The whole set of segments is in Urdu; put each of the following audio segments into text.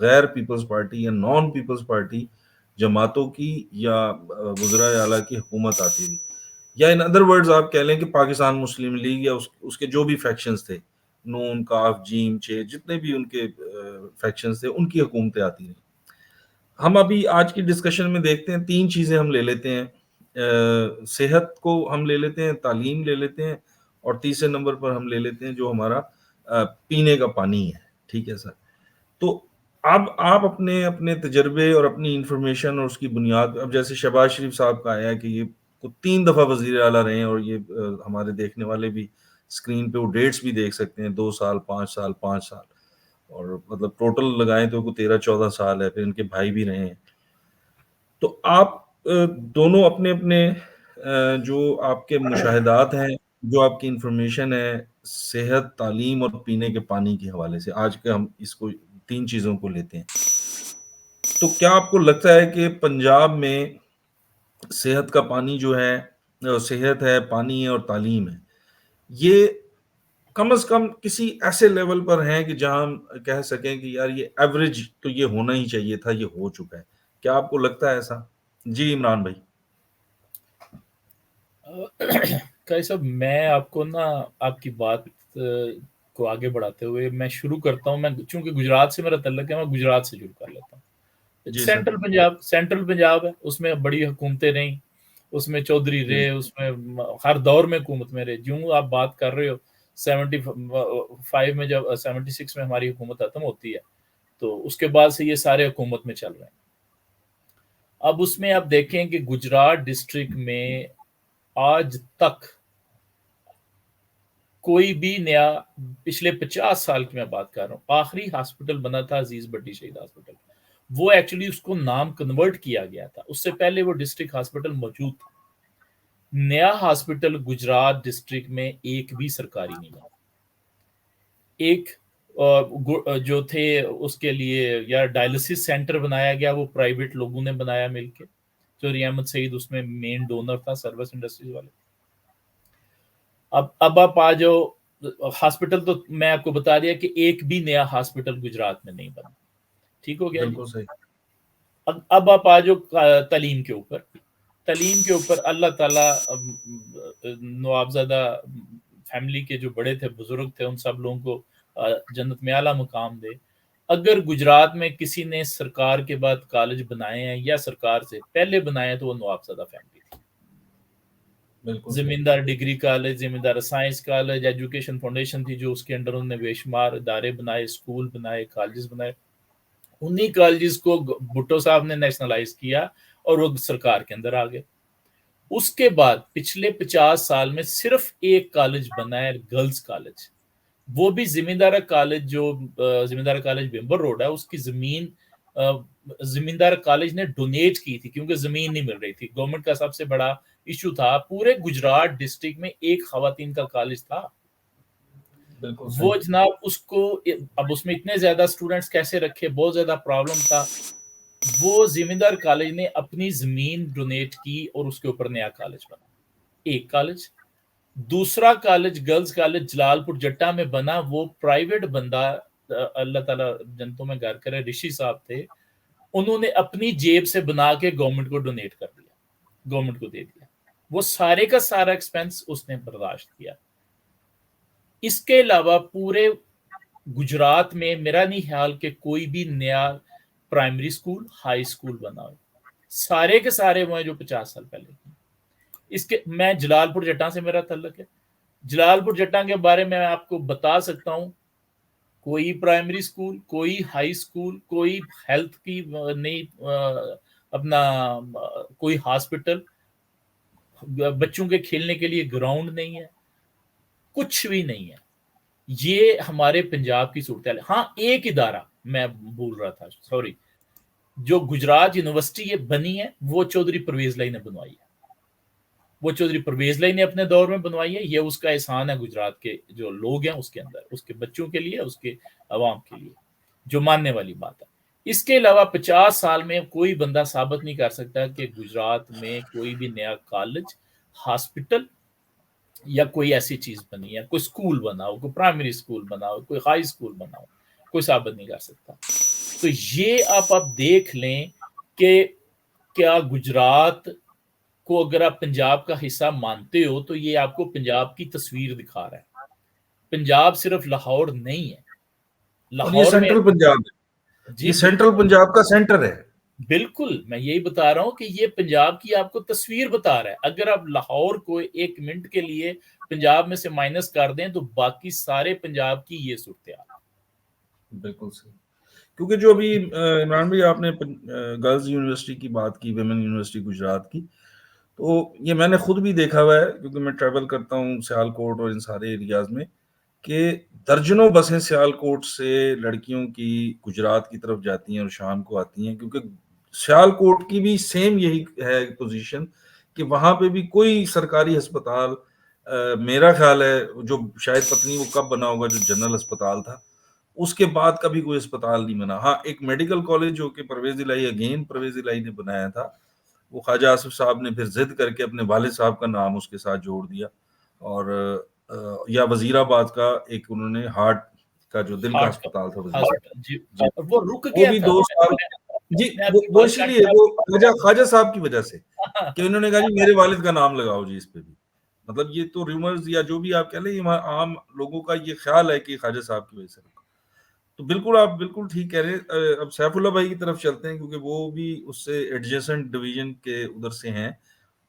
غیر پیپلز پارٹی یا نان پیپلز پارٹی جماعتوں کی یا وزرائے اعلیٰ کی حکومت آتی تھی، یا ان ادر ورڈز آپ کہہ لیں کہ پاکستان مسلم لیگ یا اس کے جو بھی فیکشنز تھے، نون، کاف، جیم، چھ، جتنے بھی ان کے فیکشنز تھے، ان کی حکومتیں آتی رہیں۔ ہم ابھی آج کی ڈسکشن میں دیکھتے ہیں 3 چیزیں ہم لے لیتے ہیں، صحت کو ہم لے لیتے ہیں، تعلیم لے لیتے ہیں، اور تیسرے نمبر پر ہم لے لیتے ہیں جو ہمارا پینے کا پانی ہے۔ ٹھیک ہے سر، تو اب آپ اپنے تجربے اور اپنی انفارمیشن اور اس کی بنیاد، اب جیسے شہباز شریف صاحب کا آیا کہ یہ 3 دفعہ وزیر اعلیٰ رہے ہیں، اور یہ ہمارے دیکھنے والے بھی اسکرین پہ وہ ڈیٹس بھی دیکھ سکتے ہیں، 2 سال، 5 سال، 5 سال، اور مطلب ٹوٹل لگائیں تو 13-14 سال ہے، پھر ان کے بھائی بھی رہے ہیں۔ تو آپ دونوں اپنے جو آپ کے مشاہدات ہیں، جو آپ کی انفارمیشن ہے صحت، تعلیم اور پینے کے پانی کے حوالے سے، آج کے ہم اس کو 3 چیزوں کو لیتے ہیں، تو کیا آپ کو لگتا ہے کہ پنجاب میں صحت کا پانی جو ہے، صحت ہے، پانی ہے اور تعلیم ہے، یہ کم از کم کسی ایسے لیول پر ہیں کہ جہاں ہم کہہ سکیں کہ یار یہ ایوریج تو یہ ہونا ہی چاہیے تھا، یہ ہو چکا ہے؟ کیا آپ کو لگتا ہے ایسا؟ جی عمران بھائی۔ قاری صاحب، میں آپ کو نا آپ کی بات کو آگے بڑھاتے ہوئے میں شروع کرتا ہوں، میں چونکہ گجرات سے میرا تعلق ہے، میں گجرات سے شروع کر لیتا ہوں۔ جی سر۔ سینٹرل پنجاب ہے، اس میں بڑی حکومتیں رہیں، اس میں چودھری رہے، اس میں ہر دور میں حکومت میں رہے۔ جوں آپ بات کر رہے ہو 75 میں، جب 76 میں ہماری حکومت ختم ہوتی ہے، تو اس کے بعد سے یہ سارے حکومت میں چل رہے ہیں۔ اب اس میں آپ دیکھیں کہ گجرات ڈسٹرکٹ میں آج تک کوئی بھی نیا، پچھلے 50 سال کی میں بات کر رہا ہوں، آخری ہاسپٹل بنا تھا عزیز بٹی شہید ہاسپٹل، وہ ایکچولی اس کو نام کنورٹ کیا گیا تھا، اس سے پہلے وہ ڈسٹرکٹ ہاسپٹل موجود تھا۔ نیا ہاسپٹل گجرات ڈسٹرکٹ میں ایک بھی سرکاری نہیں بنا۔ ایک جو تھے اس کے لیے یا ڈائلسس سینٹر بنایا گیا، وہ پرائیویٹ لوگوں نے بنایا مل کے، چوری احمد سعید اس میں مین ڈونر تھا، سروس انڈسٹریز والے۔ اب آپ آ جاؤ ہاسپٹل، تو میں آپ کو بتا دیا کہ ایک بھی نیا ہاسپٹل گجرات میں نہیں بنا۔ ٹھیک ہو گیا؟ بالکل صحیح۔ اب آپ آ جاؤ تعلیم کے اوپر۔ تعلیم کے اوپر اللہ تعالیٰ نوابزادہ فیملی کے جو بڑے تھے، بزرگ تھے، ان سب لوگوں کو جنت میں اعلیٰ مقام دے۔ اگر گجرات میں کسی نے سرکار کے بعد کالج بنائے ہیں یا سرکار سے پہلے بنائے ہیں تو وہ نوابزادہ فیملی تھی۔ زمیندار ڈگری کالج، زمیندار سائنس کالج، ایجوکیشن فاؤنڈیشن تھی جو اس کے انڈر انہوں نے بے شمار ادارے بنائے، اسکول بنائے، کالجز بنائے۔ انہی کالجز کو بھٹو صاحب نے نیشنلائز کیا اور وہ سرکار کے اندر آ گئے۔ اس کے بعد پچھلے 50 سال میں صرف ایک کالج بنا ہے، گرلز کالج، وہ بھی زمیندارہ کالج، جو زمیندارہ کالج بمبر روڈ ہے، اس کی زمین زمیندار کالج نے ڈونیٹ کی تھی کیونکہ زمین نہیں مل رہی تھی۔ گورنمنٹ کا سب سے بڑا ایشو تھا، پورے گجرات ڈسٹرکٹ میں ایک خواتین کا کالج تھا، وہ جناب اس کو اب اس میں اتنے زیادہ سٹوڈنٹس کیسے رکھے، بہت زیادہ پرابلم تھا۔ وہ زمیندار کالج نے اپنی زمین ڈونیٹ کی اور اس کے اوپر نیا کالج بنا، ایک کالج۔ دوسرا کالج گرلز کالج جلال پور جٹا میں بنا، وہ پرائیویٹ بندہ، اللہ تعالیٰ جنتوں میں گھر کرے، رشی صاحب تھے، انہوں نے اپنی جیب سے بنا کے گورنمنٹ کو ڈونیٹ کر دیا، گورنمنٹ کو دے دیا، وہ سارے کا سارا ایکسپینس اس نے برداشت کیا۔ اس کے علاوہ پورے گجرات میں میرا نہیں خیال کہ کوئی بھی نیا پرائمری سکول، ہائی سکول بنا ہو، سارے کے سارے وہ ہیں جو 50 سال پہلے۔ اس کے میں جلال پور جٹا سے میرا تعلق ہے، جلال پور جٹا کے بارے میں آپ کو بتا سکتا ہوں، کوئی پرائمری سکول، کوئی ہائی سکول، کوئی ہیلتھ کی نہیں، اپنا کوئی ہاسپٹل، بچوں کے کھیلنے کے لیے گراؤنڈ نہیں ہے، کچھ بھی نہیں ہے۔ یہ ہمارے پنجاب کی صورتحال ہے۔ ہاں، ایک ادارہ میں بھول رہا تھا، سوری، جو گجرات یونیورسٹی یہ بنی ہے وہ چودھری پرویز لائی نے بنوائی ہے، وہ چودھری پرویز لائی نے اپنے دور میں بنوائی ہے۔ یہ اس کا احسان ہے گجرات کے جو لوگ ہیں اس کے اندر، اس کے بچوں کے لیے، اس کے عوام کے لیے، جو ماننے والی بات ہے۔ اس کے علاوہ 50 سال میں کوئی بندہ ثابت نہیں کر سکتا کہ گجرات میں کوئی بھی نیا کالج، ہاسپٹل یا کوئی ایسی چیز بنی ہے، کوئی سکول بنا ہو، کوئی پرائمری سکول بنا ہو، کوئی ہائی سکول بنا ہو، کوئی ثابت نہیں کر سکتا۔ تو یہ آپ دیکھ لیں کہ کیا گجرات کو اگر آپ پنجاب کا حصہ مانتے ہو تو یہ آپ کو پنجاب کی تصویر دکھا رہا ہے. پنجاب صرف لاہور نہیں ہے, اور یہ لاہور میں سینٹرل پنجاب ہے, جی یہ سینٹرل پنجاب کا سینٹر ہے. بالکل, میں یہی بتا رہا ہوں کہ یہ پنجاب کی آپ کو تصویر بتا رہا ہے. اگر آپ لاہور کو ایک منٹ کے لیے پنجاب میں سے مائنس کر دیں تو باقی سارے پنجاب کی یہ صورتحال. بالکل صحیح. کیونکہ جو ابھی عمران بھائی آپ نے گرلز یونیورسٹی کی بات کی, ویمن یونیورسٹی گجرات کی, تو یہ میں نے خود بھی دیکھا ہوا ہے کیونکہ میں ٹریول کرتا ہوں سیالکوٹ اور ان سارے ایریاز میں, کہ درجنوں بسیں سیالکوٹ سے لڑکیوں کی گجرات کی طرف جاتی ہیں اور شام کو آتی ہیں, کیونکہ سیالکوٹ کی بھی سیم یہی ہے پوزیشن کہ وہاں پہ بھی کوئی سرکاری ہسپتال, میرا خیال ہے جو شاید پتہ نہیں وہ کب بنا ہوگا, جو جنرل ہسپتال تھا اس کے بعد کبھی کوئی اسپتال نہیں بنا. ہاں ایک میڈیکل کالج جو کہ پرویز الہی نے بنایا تھا, وہ خواجہ آصف صاحب نے پھر ضد کر کے اپنے والد صاحب کا نام اس کے ساتھ جوڑ دیا, اور یا وزیر آباد کا ایک انہوں نے ہارٹ کا جو دل کا ہسپتال تھا وزیر آباد, جی جی وہ رک وہ گیا بھی تھا. 2 سال, جی وہ اسی لیے وہ خواجہ صاحب کی وجہ سے کہ انہوں نے کہا جی میرے والد کا نام لگاؤ جی اس پہ بھی. مطلب یہ تو ریومرز یا جو بھی آپ کہہ لیں, یہ عام لوگوں کا یہ خیال ہے کہ خواجہ صاحب کی وجہ سے. تو بالکل آپ بالکل ٹھیک کہہ رہے ہیں. اب سیف اللہ بھائی کی طرف چلتے ہیں کیونکہ وہ بھی اس سے ایڈجسنٹ ڈویژن کے ادھر سے ہیں,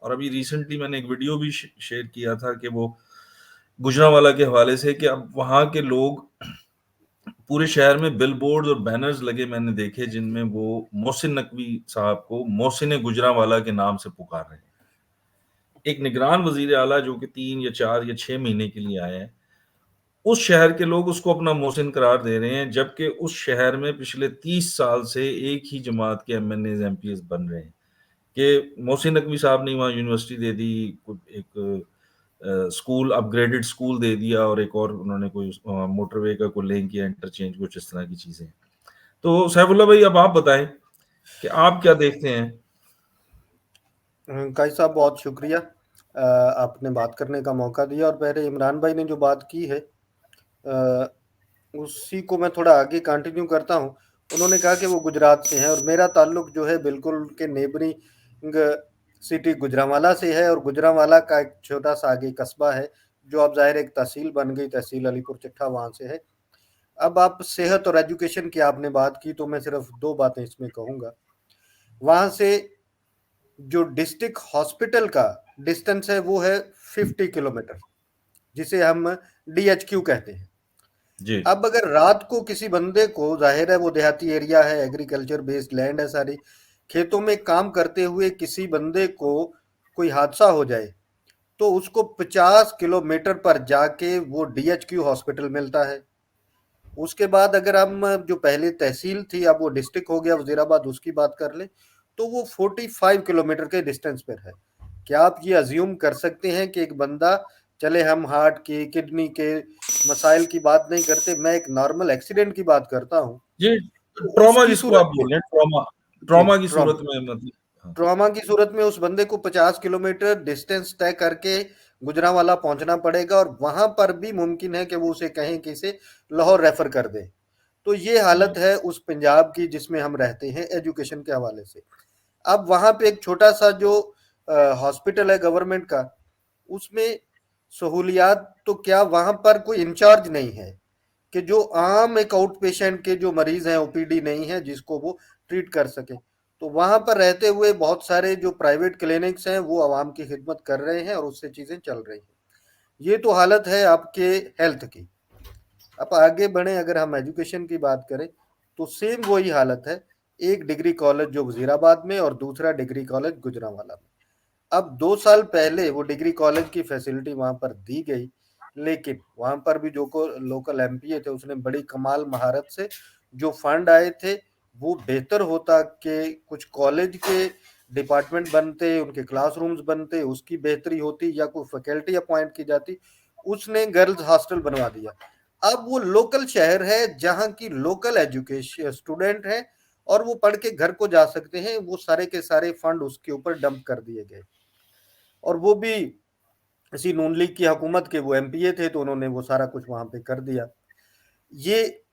اور ابھی ریسنٹلی میں نے ایک ویڈیو بھی شیئر کیا تھا کہ وہ گجرانوالہ کے حوالے سے, کہ اب وہاں کے لوگ پورے شہر میں بل بورڈز اور بینرز لگے میں نے دیکھے جن میں وہ محسن نقوی صاحب کو محسن گجرانوالہ کے نام سے پکار رہے ہیں. ایک نگران وزیر اعلیٰ جو کہ 3 یا 4 یا 6 مہینے کے لیے آئے ہیں, اس شہر کے لوگ اس کو اپنا محسن قرار دے رہے ہیں, جبکہ اس شہر میں پچھلے 30 سال سے ایک ہی جماعت کے MNAs MPAs بن رہے ہیں. کہ محسن نقوی صاحب نے وہاں یونیورسٹی دے دی, ایک اسکول اپ گریڈڈ اسکول دے دیا, اور ایک اور انہوں نے کوئی موٹر وے کا کوئی لنک کیا, انٹرچینج, کچھ اس طرح کی چیزیں. تو سیف اللہ بھائی اب آپ بتائیں کہ آپ کیا دیکھتے ہیں. قائد صاحب بہت شکریہ, آپ نے بات کرنے کا موقع دیا. اور پہلے عمران بھائی نے جو بات کی ہے اسی کو میں تھوڑا آگے کنٹینیو کرتا ہوں. انہوں نے کہا کہ وہ گجرات سے ہیں, اور میرا تعلق جو ہے بالکل کے نیبرنگ سٹی گجرانوالہ سے ہے, اور گجرانوالہ کا ایک چھوٹا سا آگے قصبہ ہے جو اب ظاہر ایک تحصیل بن گئی, تحصیل علی پور چٹھا وہاں سے ہے. اب آپ صحت اور ایجوکیشن کی آپ نے بات کی تو میں صرف 2 باتیں اس میں کہوں گا. وہاں سے جو ڈسٹرکٹ ہاسپٹل کا ڈسٹنس ہے وہ ہے 50 کلومیٹر, جسے ہم DHQ کہتے ہیں. جی اب اگر رات کو کسی بندے کو, ظاہر ہے وہ دیہاتی ایریا ہے, ایگریکلچر بیسڈ لینڈ ہے ساری, کھیتوں میں کام کرتے ہوئے کسی بندے کو کوئی حادثہ ہو جائے تو اس کو 50 کلومیٹر پر جا کے وہ DHQ ہاسپٹل ملتا ہے. اس کے بعد اگر ہم جو پہلے تحصیل تھی اب وہ ڈسٹرکٹ ہو گیا وزیر آباد, اس کی بات کر لیں تو وہ 45 کلومیٹر کے ڈسٹنس پر ہے. کیا آپ یہ ازیوم کر سکتے ہیں کہ ایک بندہ, چلے ہم ہارٹ کی کڈنی کے مسائل کی بات نہیں کرتے, میں ایک نارمل ایکسیڈنٹ کی بات کرتا ہوں, جی تو اس ٹراما کی جس کو آپ صورت بول میں, رہے ہیں, ٹراما کی صورت میں مطلب ٹراما کی صورت میں اس بندے کو 50 کلومیٹر ڈسٹینس طے کر کے گجرانوالہ پہنچنا پڑے گا, اور وہاں پر بھی ممکن ہے کہ وہ اسے کہیں کہ اسے لاہور ریفر کر دے. تو یہ حالت ہے اس پنجاب کی جس میں ہم رہتے ہیں ایجوکیشن کے حوالے سے. اب وہاں پہ ایک چھوٹا سا جو ہاسپٹل ہے گورنمنٹ کا, اس میں سہولیات تو کیا, وہاں پر کوئی انچارج نہیں ہے کہ جو عام ایک آؤٹ پیشنٹ کے جو مریض ہیں OPD نہیں ہے جس کو وہ ٹریٹ کر سکے. تو وہاں پر رہتے ہوئے بہت سارے جو پرائیویٹ کلینکس ہیں وہ عوام کی خدمت کر رہے ہیں, اور اس سے چیزیں چل رہی ہیں. یہ تو حالت ہے آپ کے ہیلتھ کی. اب آگے بڑھیں, اگر ہم ایجوکیشن کی بات کریں تو سیم وہی حالت ہے. ایک ڈگری کالج جو وزیر آباد میں اور دوسرا ڈگری کالج گجرانوالہ میں. اب 2 سال پہلے وہ ڈگری کالج کی فیسلٹی وہاں پر دی گئی, لیکن وہاں پر بھی جو کو لوکل MP تھے اس نے بڑی کمال مہارت سے جو فنڈ آئے تھے وہ بہتر ہوتا کہ کچھ کالج کے ڈپارٹمنٹ بنتے, ان کے کلاس رومز بنتے, اس کی بہتری ہوتی, یا کوئی فیکلٹی اپوائنٹ کی جاتی. اس نے گرلز ہاسٹل بنوا دیا. اب وہ لوکل شہر ہے جہاں کی لوکل ایجوکیشن اسٹوڈنٹ ہے اور وہ پڑھ کے گھر کو جا سکتے ہیں, وہ سارے کے سارے فنڈ اس کے اوپر ڈمپ کر دیے گئے. اور وہ بھی اسی نون لیگ کی حکومت کے وہ MP تھے تو انہوں نے وہ سارا کچھ وہاں پہ کر دیا. یہ